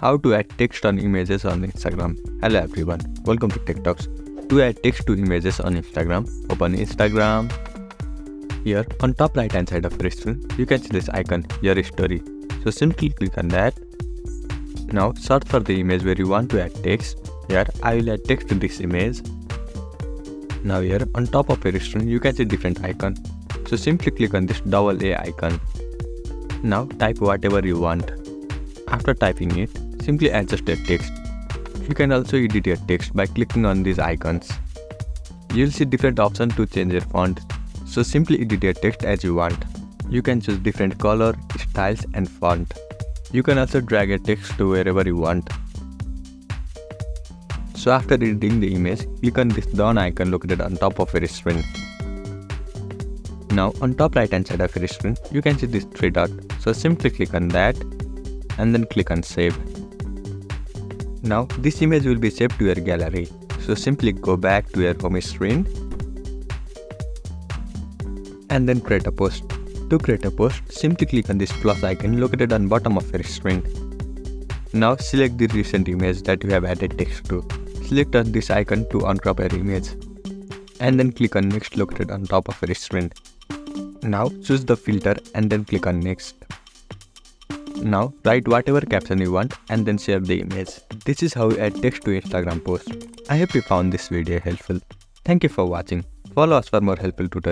How to add text on images on Instagram. Hello everyone, welcome to Tech Talks. To add text to images on Instagram, open Instagram. Here on top right hand side of your screen, you can see this icon, your story. So simply click on that. Now search for the image where you want to add text. Here I will add text to this image. Now here on top of your screen, you can see different icon. So simply click on this double A icon. Now type whatever you want. After typing it, simply adjust your text. You can also edit your text by clicking on these icons. You'll see different options to change your font. So simply edit your text as you want. You can choose different color, styles and font. You can also drag your text to wherever you want. So after editing the image, click on this done icon located on top of your screen. Now on top right hand side of your screen, you can see this three dot. So simply click on that and then click on save. Now this image will be saved to your gallery. So simply go back to your home screen and then create a post. To create a post, simply click on this plus icon located on bottom of your screen. Now select the recent image that you have added text to. Select on this icon to uncrop your image and then click on next located on top of your screen. Now choose the filter and then click on next. Now write whatever caption you want and then share the image. This is how you add text to Instagram post. I hope you found this video helpful. Thank you for watching. Follow us for more helpful tutorials.